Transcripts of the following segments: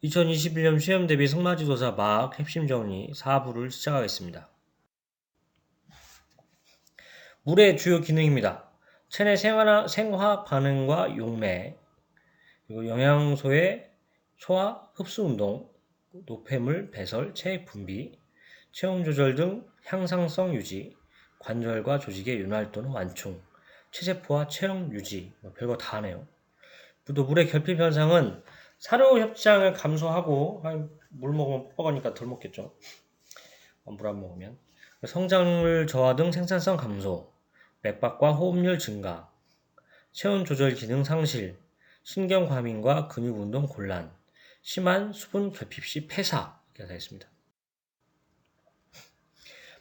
2021년 시험 대비 승마지도사 막 핵심 정리 4부를 시작하겠습니다. 물의 주요 기능입니다. 체내 생화 반응과 용매, 그리고 영양소의 소화, 흡수 운동, 노폐물 배설, 체액 분비, 체온 조절 등 향상성 유지, 관절과 조직의 윤활 또는 완충, 체세포와 체형 유지, 별거 다 하네요. 또 물의 결핍 현상은 사료 협장을 감소하고, 물 먹으면 뻑뻑하니까 덜 먹겠죠. 물 안 먹으면. 성장률 저하 등 생산성 감소, 맥박과 호흡률 증가, 체온 조절 기능 상실, 신경 과민과 근육 운동 곤란, 심한 수분 결핍 시 폐사 이렇게 되어 있습니다.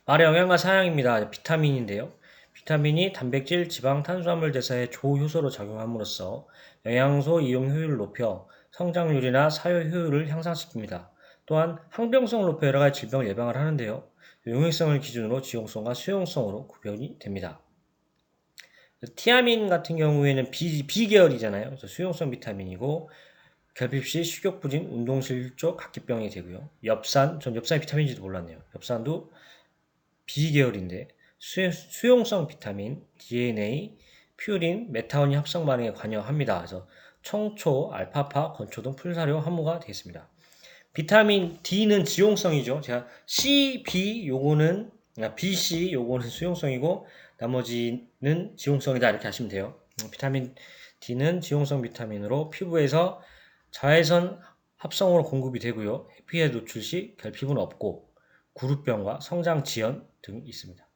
말의 영양과 사양입니다. 비타민인데요. 비타민이 단백질, 지방, 탄수화물 대사에 조효소로 작용함으로써 영양소 이용 효율을 높여 성장률이나 사유 효율을 향상시킵니다. 또한 항병성을 높여 여러 가지 질병을 예방을 하는데요. 용익성을 기준으로 지용성과 수용성으로 구별이 됩니다. 티아민 같은 경우에는 B계열이잖아요. 그래서 수용성 비타민이고 결핍 시 식욕부진, 운동실조, 각기병이 되고요. 전 엽산이 비타민인지도 몰랐네요. 엽산도 B계열인데 수용성 비타민, DNA, 퓨린, 메타오닌 합성 반응에 관여합니다. 그래서 청초, 알파파, 건초 등 풀사료 함유가 되겠습니다. 비타민 D는 지용성이죠. 제가 C, B 요거는 B, C 요거는 수용성이고 나머지는 지용성이다 이렇게 하시면 돼요. 비타민 D는 지용성 비타민으로 피부에서 자외선 합성으로 공급이 되고요. 햇빛에 노출 시 결핍은 없고 구루병과 성장 지연 등 있습니다.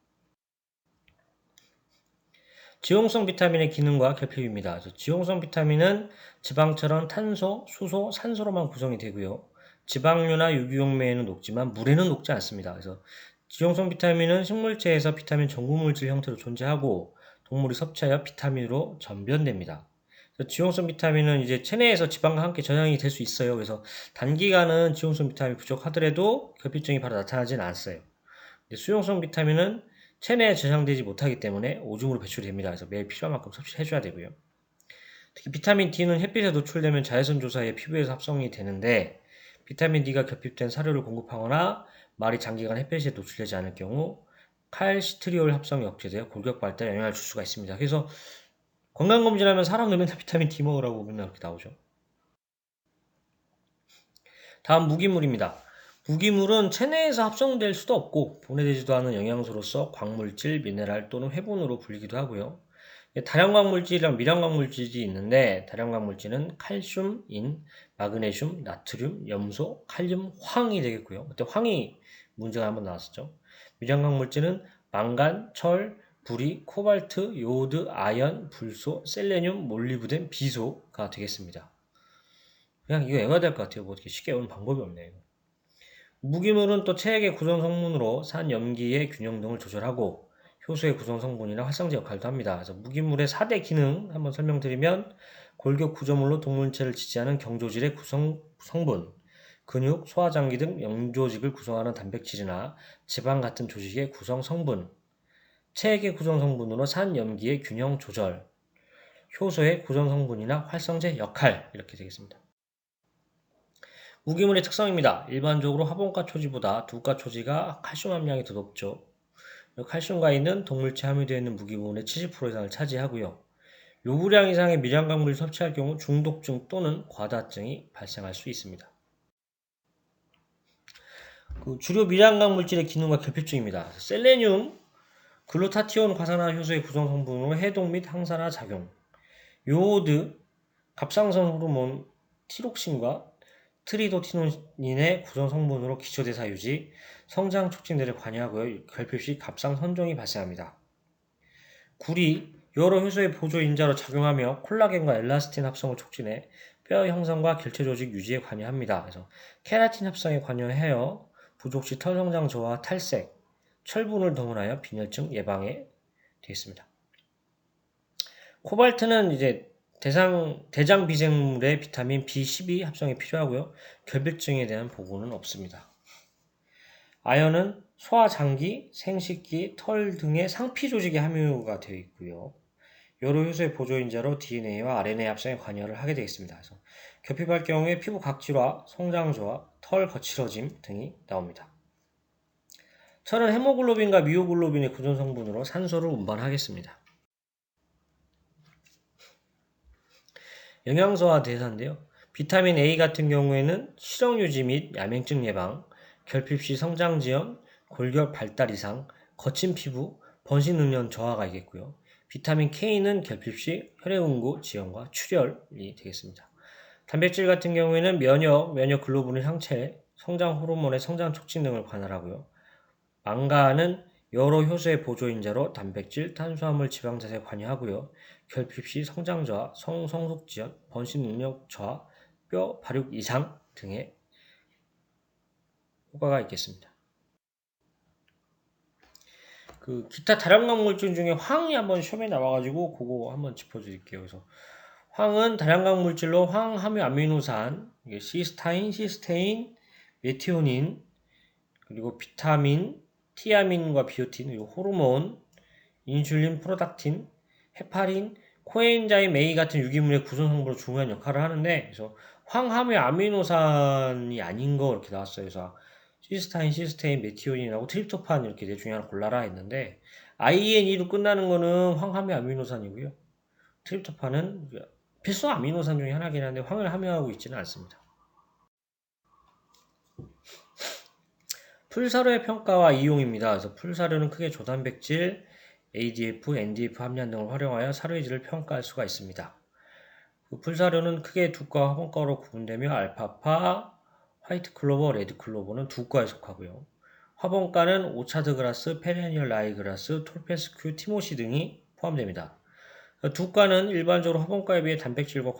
지용성 비타민의 기능과 결핍입니다. 지용성 비타민은 지방처럼 탄소, 수소, 산소로만 구성이 되고요. 지방류나 유기용매에는 녹지만 물에는 녹지 않습니다. 그래서 지용성 비타민은 식물체에서 비타민 전구물질 형태로 존재하고 동물이 섭취하여 비타민으로 전변됩니다. 지용성 비타민은 이제 체내에서 지방과 함께 저장이 될 수 있어요. 그래서 단기간은 지용성 비타민이 부족하더라도 결핍증이 바로 나타나지는 않았어요. 수용성 비타민은 체내에 저장되지 못하기 때문에 오줌으로 배출이 됩니다. 그래서 매일 필요한 만큼 섭취해줘야 되고요. 특히 비타민 D는 햇빛에 노출되면 자외선 조사에 피부에서 합성이 되는데 비타민 D가 결핍된 사료를 공급하거나 말이 장기간 햇빛에 노출되지 않을 경우 칼시트리올 합성이 억제되어 골격 발달에 영향을 줄 수가 있습니다. 그래서 건강검진하면 사람들 맨날 비타민 D 먹으라고 맨날 그렇게 나오죠. 다음 무기물입니다. 무기물은 체내에서 합성될 수도 없고 분해되지도 않은 영양소로서 광물질, 미네랄 또는 회분으로 불리기도 하고요. 다량광물질이랑 미량광물질이 있는데 다량광물질은 칼슘, 인, 마그네슘, 나트륨, 염소, 칼륨, 황이 되겠고요. 그때 황이 문제가 한번 나왔었죠. 미량광물질은 망간, 철, 부리, 코발트, 요오드, 아연, 불소, 셀레늄, 몰리브덴, 비소가 되겠습니다. 그냥 이거 외워야 될 것 같아요. 뭐 어떻게 쉽게 외우는 방법이 없네요. 무기물은 또 체액의 구성 성분으로 산, 염기의 균형 등을 조절하고 효소의 구성 성분이나 활성제 역할도 합니다. 그래서 무기물의 4대 기능 한번 설명드리면 골격 구조물로 동물체를 지지하는 경조질의 성분, 근육, 소화장기 등 영조직을 구성하는 단백질이나 지방 같은 조직의 구성 성분, 체액의 구성 성분으로 산, 염기의 균형 조절, 효소의 구성 성분이나 활성제 역할 이렇게 되겠습니다. 무기물의 특성입니다. 일반적으로 화분가 초지보다 두가 초지가 칼슘 함량이 더 높죠. 칼슘과 있는 동물체 함유되어 있는 무기물의 70% 이상을 차지하고요. 요구량 이상의 미량광물을 섭취할 경우 중독증 또는 과다증이 발생할 수 있습니다. 주요 미량광물질의 기능과 결핍증입니다. 셀레늄, 글루타티온 과산화 효소의 구성 성분으로 해독 및 항산화 작용, 요오드, 갑상선 호르몬 티록신과 트리도티노닌의 구성 성분으로 기초대사 유지, 성장 촉진제를 관여하고요. 결핍 시 갑상 선종이 발생합니다. 굴이 여러 효소의 보조 인자로 작용하며 콜라겐과 엘라스틴 합성을 촉진해 뼈 형성과 결체 조직 유지에 관여합니다. 그래서 케라틴 합성에 관여하여 부족 시 털 성장 저하, 탈색, 철분을 동원하여 빈혈증 예방에 되겠습니다. 코발트는 이제 대장 비생물의 비타민 B12 합성이 필요하고요. 결핍증에 대한 보고는 없습니다. 아연은 소화 장기, 생식기, 털 등의 상피 조직에 함유가 되어 있고요. 여러 효소의 보조인자로 DNA와 RNA 합성에 관여를 하게 되겠습니다. 그래서 결핍할 경우에 피부 각질화, 성장 저하, 털 거칠어짐 등이 나옵니다. 철은 헤모글로빈과 미오글로빈의 구성 성분으로 산소를 운반하겠습니다. 영양소와 대사인데요. 비타민 A 같은 경우에는 시력 유지 및 야맹증 예방, 결핍 시 성장 지연, 골격 발달 이상, 거친 피부, 번식 능력 저하가 있겠고요. 비타민 K는 결핍 시 혈액 응고 지연과 출혈이 되겠습니다. 단백질 같은 경우에는 면역 글로불린 항체, 성장 호르몬의 성장 촉진 등을 관할하고요. 망가는 여러 효소의 보조인자로 단백질, 탄수화물, 지방 자체에 관여하고요. 결핍 시 성장 저하, 성속 지연, 번식 능력 저하, 뼈 발육 이상 등의 효과가 있겠습니다. 그 기타 다량광 물질 중에 황이 한번 시험에 나와가지고 그거 한번 짚어드릴게요. 그래서 황은 다량광 물질로 황함유 아미노산, 시스타인, 시스테인, 메티오닌, 그리고 비타민, 티아민과 비오틴, 그리고 호르몬, 인슐린, 프로닥틴, 헤파린, 코엔자임 A 같은 유기물의 구성 성분으로 중요한 역할을 하는데, 그래서 황함유 아미노산이 아닌 거 이렇게 나왔어요. 그래서 시스타인, 시스테인, 메티오닌하고 트립토판 이렇게 네 중에 하나 골라라 했는데, INE로 끝나는 거는 황함유 아미노산이고요. 트립토판은 필수 아미노산 중에 하나긴 한데 황을 함유하고 있지는 않습니다. 풀사료의 평가와 이용입니다. 그래서 풀사료는 크게 조단백질, ADF, NDF 함량 등을 활용하여 사료의 질을 평가할 수가 있습니다. 그 풀사료는 크게 두 과 화분과로 구분되며 알파파, 화이트 클로버, 레드 클로버는 두 과에 속하고요. 화분과는 오차드 그라스, 페레니얼 라이그라스, 톨페스큐, 티모시 등이 포함됩니다. 두 과는 일반적으로 화분과에 비해 단백질과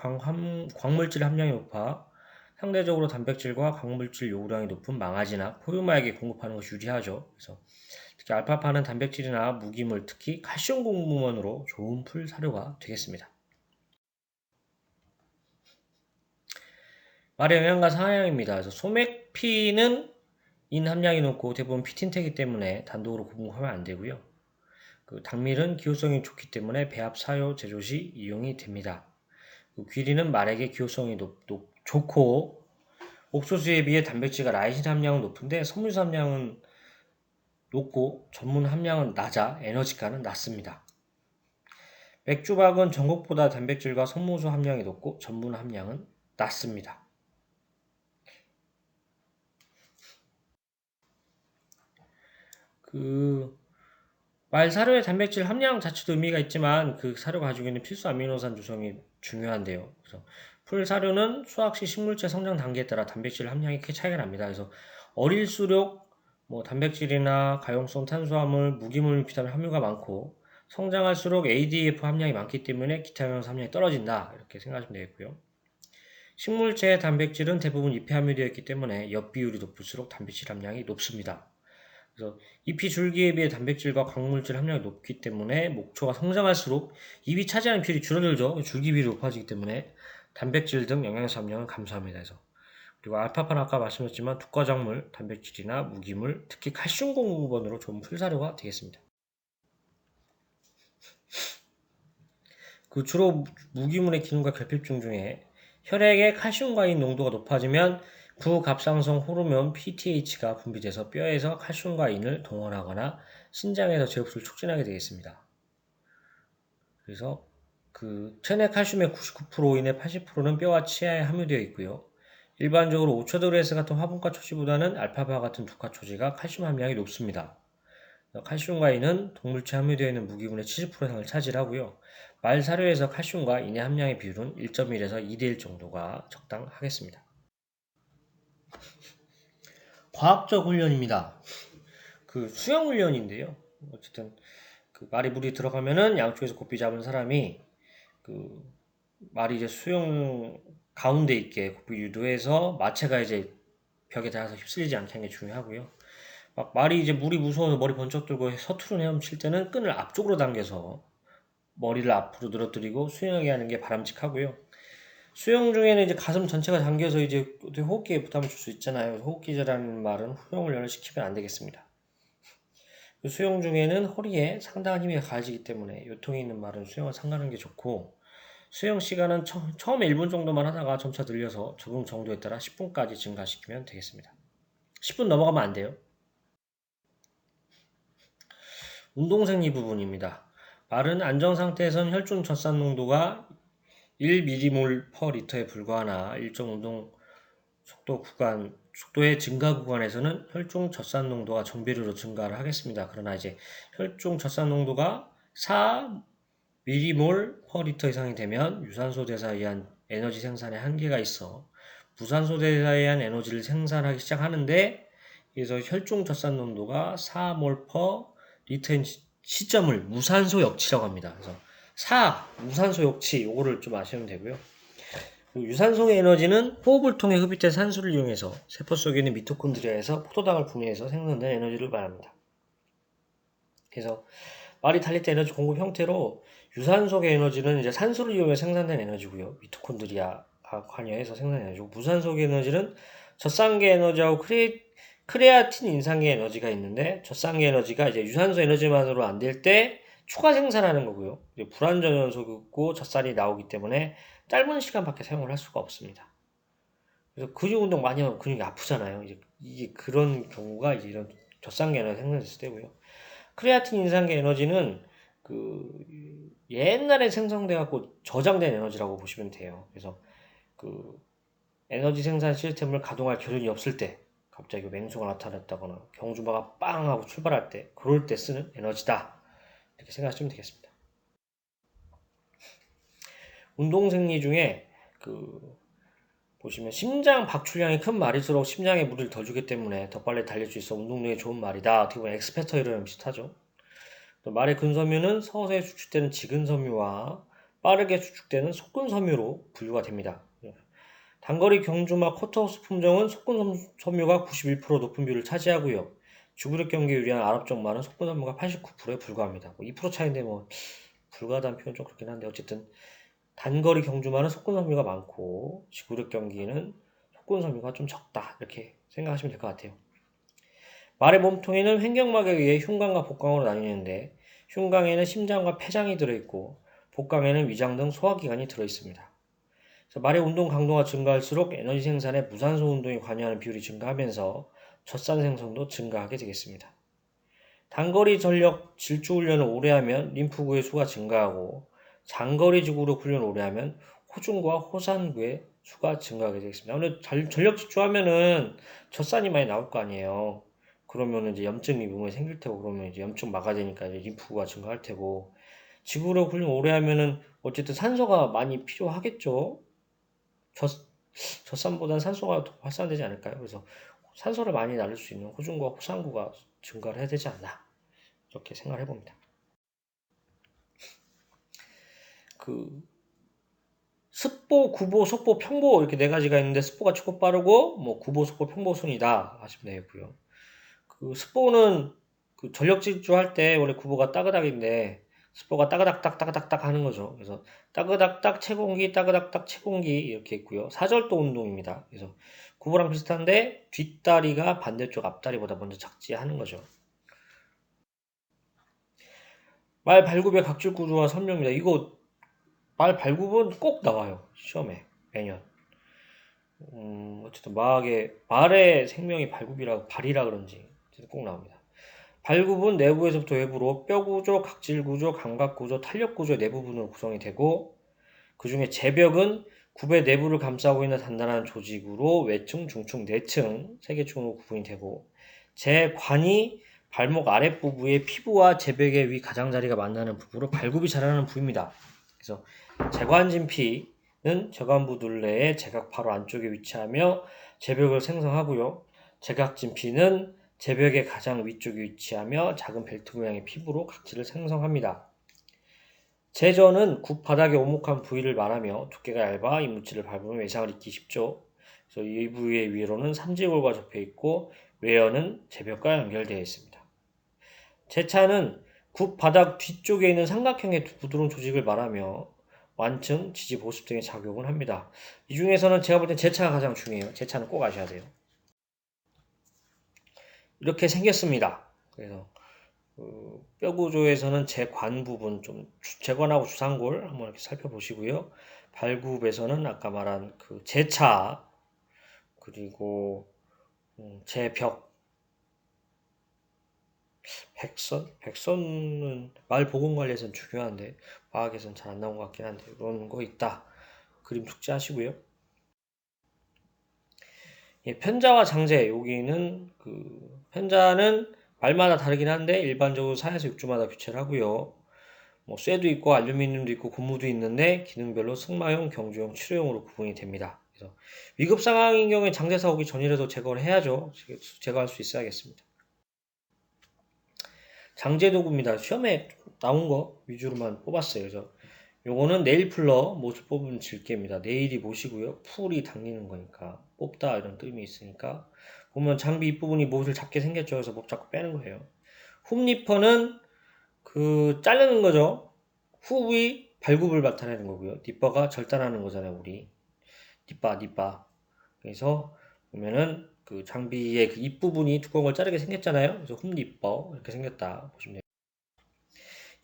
광물질 함량이 높아 상대적으로 단백질과 광물질 요구량이 높은 망아지나 포유마에게 공급하는 것이 유리하죠. 그래서 특히 알파파는 단백질이나 무기물, 특히 칼슘 공급원으로 좋은 풀 사료가 되겠습니다. 말의 영양과 상향입니다. 그래서 소맥피는 인 함량이 높고 대부분 피틴태이기 때문에 단독으로 공급하면 안 되고요. 그 당밀은 기호성이 좋기 때문에 배합 사료 제조 시 이용이 됩니다. 그 귀리는 말에게 기호성이 좋고 옥수수에 비해 단백질과 라이신 함량은 높은데 섬유소 함량은 높고 전분 함량은 낮아 에너지가는 낮습니다. 맥주박은 전곡보다 단백질과 섬유소 함량이 높고 전분 함량은 낮습니다. 말 사료의 단백질 함량 자체도 의미가 있지만 그 사료가 가지고 있는 필수 아미노산 조성이 중요한데요. 그래서 풀 사료는 수확시 식물체 성장 단계에 따라 단백질 함량이 크게 차이가 납니다. 그래서 어릴수록 단백질이나 가용성 탄수화물, 무기물, 비타민 함유가 많고 성장할수록 ADF 함량이 많기 때문에 기타 영양소 함량이 떨어진다 이렇게 생각하시면 되겠고요. 식물체의 단백질은 대부분 잎에 함유되어 있기 때문에 엽 비율이 높을수록 단백질 함량이 높습니다. 그래서 잎이 줄기에 비해 단백질과 광물질 함량이 높기 때문에 목초가 성장할수록 잎이 차지하는 비율이 줄어들죠. 줄기 비율이 높아지기 때문에 단백질 등 영양소 함량은 감소합니다. 그래서 그리고 알파파는 아까 말씀드렸지만 두과작물, 단백질이나 무기물, 특히 칼슘 공급원으로 좋은 풀사료가 되겠습니다. 그 주로 무기물의 기능과 결핍증 중에 혈액의 칼슘과인 농도가 높아지면 부갑상선 호르몬 PTH가 분비돼서 뼈에서 칼슘과 인을 동원하거나 신장에서 제흡수를 촉진하게 되겠습니다. 그래서 그 체내 칼슘의 99%이내 80%는 뼈와 치아에 함유되어 있고요. 일반적으로 오초드레스 같은 화분과 초지보다는 알파파 같은 두과 초지가 칼슘 함량이 높습니다. 칼슘과 인은 동물체 함유되어 있는 무기물의 70% 이상을 차지하고요. 말 사료에서 칼슘과 인의 함량의 비율은 1.1에서 2대1 정도가 적당하겠습니다. 과학적 훈련입니다. 그 수영 훈련인데요. 어쨌든 그 말이 물이 들어가면은 양쪽에서 고삐 잡은 사람이 그 말이 이제 수영 가운데 있게 고삐 유도해서 마체가 이제 벽에 닿아서 휩쓸리지 않게 하는 게 중요하고요. 막 말이 이제 물이 무서워서 머리 번쩍 들고 서투른 헤엄칠 때는 끈을 앞쪽으로 당겨서 머리를 앞으로 늘어뜨리고 수영하게 하는 게 바람직하고요. 수영 중에는 이제 가슴 전체가 당겨서 이제 호흡기에 부담을 줄 수 있잖아요. 호흡기제라는 말은 수영 훈련을 시키면 안 되겠습니다. 수영 중에는 허리에 상당한 힘이 가해지기 때문에 요통이 있는 말은 수영을 삼가는 게 좋고, 수영 시간은 처음에 1분 정도만 하다가 점차 늘려서 적응 정도에 따라 10분까지 증가시키면 되겠습니다. 10분 넘어가면 안 돼요. 운동생리 부분입니다. 마른 안정 상태에선 혈중 젖산 농도가 1mmol/L에 불과하나 일정 운동 속도의 증가 구간에서는 혈중 젖산 농도가 정비례로 증가를 하겠습니다. 그러나 이제 혈중 젖산 농도가 4mmol/L 이상이 되면 유산소 대사에 의한 에너지 생산에 한계가 있어 무산소 대사에 의한 에너지를 생산하기 시작하는데, 그래서 혈중 젖산 농도가 4mol/L인 시점을 무산소 역치라고 합니다. 그래서 무산소 역치, 요거를 좀 아시면 되고요. 유산소의 에너지는 호흡을 통해 흡입된 산소를 이용해서 세포 속에 있는 미토콘드리아에서 포도당을 분해해서 생성된 에너지를 말합니다. 그래서 말이 달릴 때 에너지 공급 형태로 유산소의 에너지는 이제 산소를 이용해 생산된 에너지고요. 미토콘드리아가 관여해서 생산된 에너지고, 무산소의 에너지는 젖산계 에너지하고 크레아틴 인산계 에너지가 있는데, 젖산계 에너지가 이제 유산소 에너지만으로 안 될 때 추가 생산하는 거고요. 불완전 연소고 젖산이 나오기 때문에 짧은 시간밖에 사용을 할 수가 없습니다. 그래서 근육 운동 많이 하면 근육이 아프잖아요. 이게 그런 경우가 이제 이런 젖산계 에너지 생성됐을 때고요. 크레아틴 인산계 에너지는 옛날에 생성돼 갖고 저장된 에너지라고 보시면 돼요. 그래서 에너지 생산 시스템을 가동할 겨를이 없을 때, 갑자기 맹수가 나타났다거나 경주마가 빵 하고 출발할 때, 그럴 때 쓰는 에너지다, 이렇게 생각하시면 되겠습니다. 운동생리 중에 보시면 심장 박출량이 큰 말일수록 심장에 무리를 덜 주기 때문에 더 빨리 달릴 수 있어 운동량이 좋은 말이다. 어떻게 보면 엑스페터 이론이랑 비슷하죠. 또 말의 근섬유는 서서히 수축되는 지근섬유와 빠르게 수축되는 속근섬유로 분류가 됩니다. 단거리 경주마 쿼터호스 품종은 속근섬유가 91% 높은 비율을 차지하고요. 주구력 경기에 유리한 아랍종 말은 속근섬유가 89%에 불과합니다. 2% 차이인데 불과하다는 표현 좀 그렇긴 한데, 어쨌든 단거리 경주마는 속근섬유가 많고 지구력 경기는 속근섬유가 좀 적다, 이렇게 생각하시면 될 것 같아요. 말의 몸통에는 횡격막에 의해 흉관과 복강으로 나뉘는데, 흉강에는 심장과 폐장이 들어있고 복강에는 위장 등 소화기관이 들어있습니다. 말의 운동 강도가 증가할수록 에너지 생산에 무산소 운동이 관여하는 비율이 증가하면서 젖산 생성도 증가하게 되겠습니다. 단거리 전력 질주 훈련을 오래 하면 림프구의 수가 증가하고, 장거리 지구력 훈련을 오래 하면 호중과 호산구의 수가 증가하게 되겠습니다. 오늘 전력 질주하면은 젖산이 많이 나올 거 아니에요. 그러면 이제 염증이 몸에 생길 테고, 그러면 이제 염증 막아야 되니까 이제 림프구가 증가할 테고, 지구력 훈련 오래 하면은 어쨌든 산소가 많이 필요하겠죠. 젖산보다는 산소가 더 활산되지 않을까요? 그래서 산소를 많이 날릴 수 있는 호중과 호산구가 증가를 해야 되지 않나, 이렇게 생각을 해봅니다. 습보, 구보, 속보, 평보, 이렇게 네 가지가 있는데, 습보가 최고 빠르고 구보, 속보, 평보 순이다 하시면 되겠고요. 습보는 전력 질주할 때 원래 구보가 따그닥인데 습보가 따그닥딱 하는 거죠. 그래서 따그닥딱 채공기, 따그닥딱 채공기, 이렇게 있고요. 사절도 운동입니다. 그래서 구보랑 비슷한데 뒷다리가 반대쪽 앞다리보다 먼저 착지하는 거죠. 말 발굽의 각질 구조와 설명입니다. 이거 말 발굽은 꼭 나와요, 시험에 매년. 어쨌든 말의 생명이 발이라 그런지 꼭 나옵니다. 발굽은 내부에서부터 외부로 뼈구조, 각질구조, 감각구조, 탄력구조의 내부분으로 구성이 되고, 그 중에 제벽은 굽의 내부를 감싸고 있는 단단한 조직으로 외층, 중층, 내층, 세 개 층으로 구분이 되고, 제관이 발목 아랫부부의 피부와 제벽의 위 가장자리가 만나는 부분으로 발굽이 자라는 부위입니다. 그래서 제관진피는 저관부 둘레의 제각 바로 안쪽에 위치하며 제벽을 생성하고요. 제각진피는 제벽의 가장 위쪽에 위치하며 작은 벨트 모양의 피부로 각질을 생성합니다. 제전은 굽 바닥의 오목한 부위를 말하며 두께가 얇아 이물질을 밟으면 외상을 입기 쉽죠. 그래서 이 부위의 위로는 삼지골과 접해 있고 외연은 제벽과 연결되어 있습니다. 제차는 굽 바닥 뒤쪽에 있는 삼각형의 부드러운 조직을 말하며 완층, 지지, 보습 등의 작용을 합니다. 이 중에서는 제가 볼 땐 제차가 가장 중요해요. 제차는 꼭 아셔야 돼요. 이렇게 생겼습니다. 그래서 뼈구조에서는 재관 부분 좀 재관하고 주상골 한번 이렇게 살펴보시고요. 발굽에서는 아까 말한 그 재차 그리고 재벽 백선은 말 보건 관리에서는 중요한데 과학에서는 잘 안 나온 것 같긴 한데 이런 거 있다. 그림 숙지하시고요. 예, 편자와 장제 여기는 편자는 말마다 다르긴 한데 일반적으로 4에서 6주마다 교체를 하고요. 뭐 쇠도 있고 알루미늄도 있고 고무도 있는데 기능별로 승마용, 경주용, 치료용으로 구분이 됩니다. 그래서 위급 상황인 경우에 장제사 오기 전이라도 제거를 해야죠. 제거할 수 있어야겠습니다. 장제 도구입니다. 시험에 나온 거 위주로만 뽑았어요. 그래서 요거는 네일 풀러 못을 뽑은 질개입니다. 네일이 못이고요. 풀이 당기는 거니까 뽑다 이런 뜻이 있으니까 보면 장비 윗부분이 못을 잡게 생겼죠. 그래서 못 잡고 빼는 거예요. 홈니퍼는 자르는 거죠. 후위 발굽을 나타내는 거고요. 니퍼가 절단하는 거잖아요, 우리. 니빠. 그래서 보면은 장비의 입부분이 두꺼운 걸 자르게 생겼잖아요. 그래서 홈니퍼 이렇게 생겼다 보시면 돼요.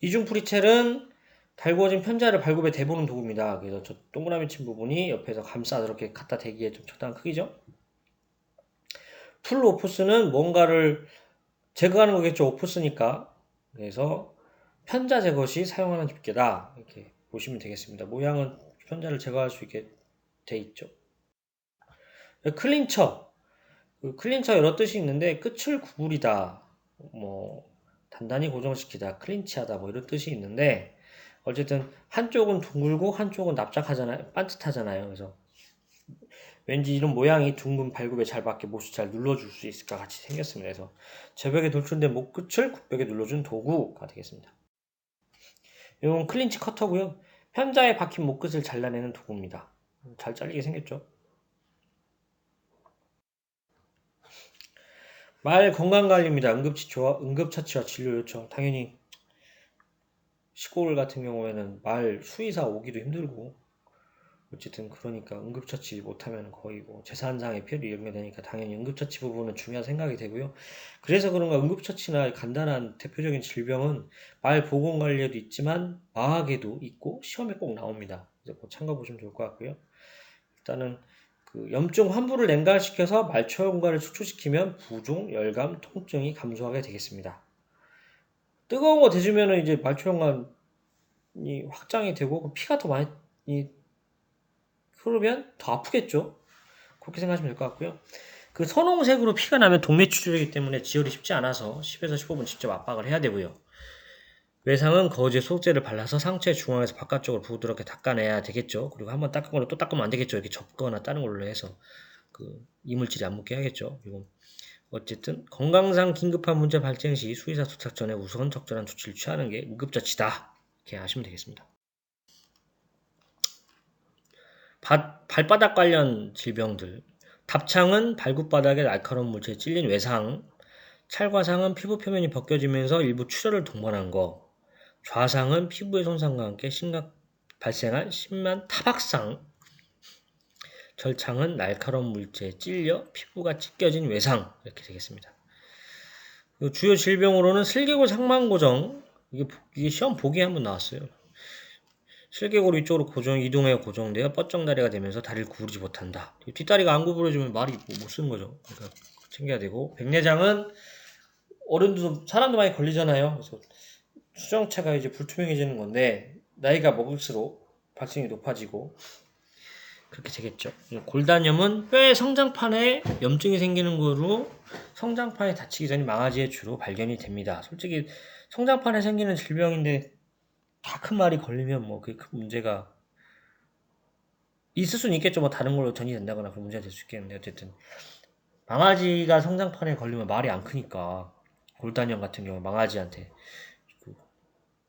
이중 프리첼은 달구어진 편자를 발굽에 대보는 도구입니다. 그래서 저 동그라미 친 부분이 옆에서 감싸 이렇게 갖다 대기에 좀 적당한 크기죠. 풀 오프스는 뭔가를 제거하는 거겠죠. 오프스니까. 그래서 편자 제거 시 사용하는 집게다. 이렇게 보시면 되겠습니다. 모양은 편자를 제거할 수 있게 돼 있죠. 클린처. 클린처 여러 뜻이 있는데 끝을 구부리다. 뭐 단단히 고정시키다. 클린치하다. 뭐 이런 뜻이 있는데 어쨌든 한쪽은 둥글고 한쪽은 납작하잖아요. 반듯하잖아요. 그래서 왠지 이런 모양이 둥근 발굽에 잘 맞게 못을 잘 눌러줄 수 있을까 같이 생겼습니다. 그래서 제벽에 돌출된 목 끝을 굽벽에 눌러준 도구가 되겠습니다. 이건 클린치 커터고요. 편자에 박힌 목 끝을 잘라내는 도구입니다. 잘 잘리게 생겼죠. 말 건강관리입니다. 응급처치와 진료 요청. 당연히 시골 같은 경우에는 말 수의사 오기도 힘들고 어쨌든 그러니까 응급처치 못하면 거의 뭐 재산상의 피해를 입게 되니까 당연히 응급처치 부분은 중요한 생각이 되고요. 그래서 그런가 응급처치나 간단한 대표적인 질병은 말 보건관리에도 있지만 마학에도 있고 시험에 꼭 나옵니다. 그래서 참고 보시면 좋을 것 같고요. 일단은 염증 환부를 냉각시켜서 말초 효과를 축소시키면 부종, 열감, 통증이 감소하게 되겠습니다. 뜨거운 거 대주면은 이제 말초 혈관이 확장이 되고 피가 더 많이 흐르면 더 아프겠죠. 그렇게 생각하시면 될 것 같고요. 선홍색으로 피가 나면 동맥출혈이기 때문에 지혈이 쉽지 않아서 10에서 15분 직접 압박을 해야 되고요. 외상은 거즈에 소독제를 발라서 상체 중앙에서 바깥쪽으로 부드럽게 닦아내야 되겠죠. 그리고 한번 닦은 걸로 또 닦으면 안 되겠죠. 이렇게 접거나 다른 걸로 해서 이물질이 안 묻게 해야겠죠. 그리고 어쨌든 건강상 긴급한 문제 발생 시 수의사 도착 전에 우선 적절한 조치를 취하는 게 응급처치다. 이렇게 하시면 되겠습니다. 발바닥 관련 질병들. 답창은 발굽바닥에 날카로운 물체에 찔린 외상, 찰과상은 피부 표면이 벗겨지면서 일부 출혈을 동반한 거, 좌상은 피부의 손상과 함께 발생한 심한 타박상, 절창은 날카로운 물체에 찔려 피부가 찢겨진 외상 이렇게 되겠습니다. 주요 질병으로는 슬개골 상만고정 이게 시험 보기에 한번 나왔어요. 슬개골 위쪽으로 이동해 고정되어 뻗정다리가 되면서 다리를 구부리지 못한다. 뒷다리가 안 구부러지면 말이 못 쓰는 거죠. 그러니까 챙겨야 되고 백내장은 어른도 사람도 많이 걸리잖아요. 그래서 수정체가 이제 불투명해지는 건데 나이가 먹을수록 발생이 높아지고 그렇게 되겠죠. 골다염은 뼈의 성장판에 염증이 생기는 거로 성장판이 다치기 전에 망아지에 주로 발견이 됩니다. 솔직히 성장판에 생기는 질병인데 다 큰 말이 걸리면 뭐 그게 큰 문제가 있을 수는 있겠죠. 뭐 다른 걸로 전이된다거나 그런 문제가 될 수 있겠는데 어쨌든 망아지가 성장판에 걸리면 말이 안 크니까 골다염 같은 경우 망아지한테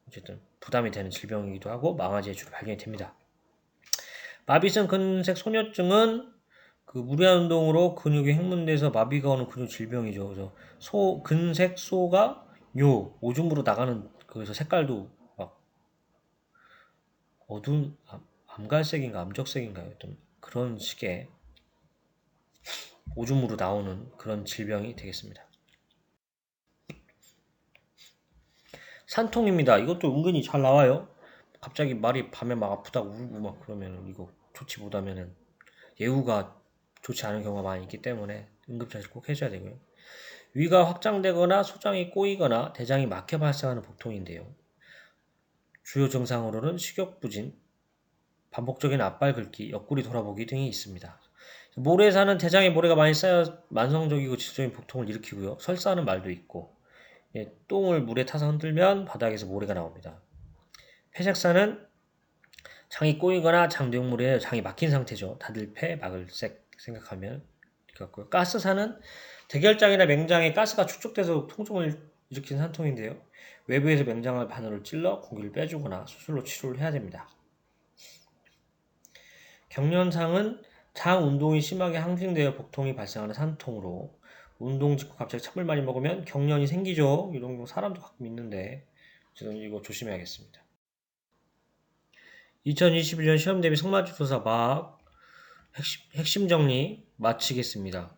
어쨌든 부담이 되는 질병이기도 하고 망아지에 주로 발견이 됩니다. 마비성 근색 소녀증은 무리한 운동으로 근육이 횡문돼서 마비가 오는 근육 질병이죠. 그래서 근색 소가 오줌으로 나가는 그래서 색깔도 막 어두운 암갈색인가 암적색인가요? 어떤 그런 식의 오줌으로 나오는 그런 질병이 되겠습니다. 산통입니다. 이것도 은근히 잘 나와요. 갑자기 말이 밤에 막 아프다고 울고 막 그러면 이거 좋지 못하면은 예후가 좋지 않은 경우가 많이 있기 때문에 응급처치를 꼭 해줘야 되고요. 위가 확장되거나 소장이 꼬이거나 대장이 막혀 발생하는 복통인데요. 주요 증상으로는 식욕부진, 반복적인 앞발 긁기, 옆구리 돌아보기 등이 있습니다. 모래사는 대장에 모래가 많이 쌓여 만성적이고 지속적인 복통을 일으키고요. 설사하는 말도 있고, 똥을 물에 타서 흔들면 바닥에서 모래가 나옵니다. 폐색사는 장이 꼬이거나 장내용물에 장이 막힌 상태죠. 다들 폐 막을 생각하면 같고요. 가스사는 대결장이나 맹장에 가스가 축적돼서 통증을 일으키는 산통인데요. 외부에서 맹장을 바늘로 찔러 공기를 빼주거나 수술로 치료를 해야 됩니다. 경련상은 장 운동이 심하게 항진되어 복통이 발생하는 산통으로 운동 직후 갑자기 찬물 많이 먹으면 경련이 생기죠. 이런 거 사람도 가끔 있는데 저는 이거 조심해야겠습니다. 2021년 시험 대비 성마주조사 막 핵심 정리 마치겠습니다.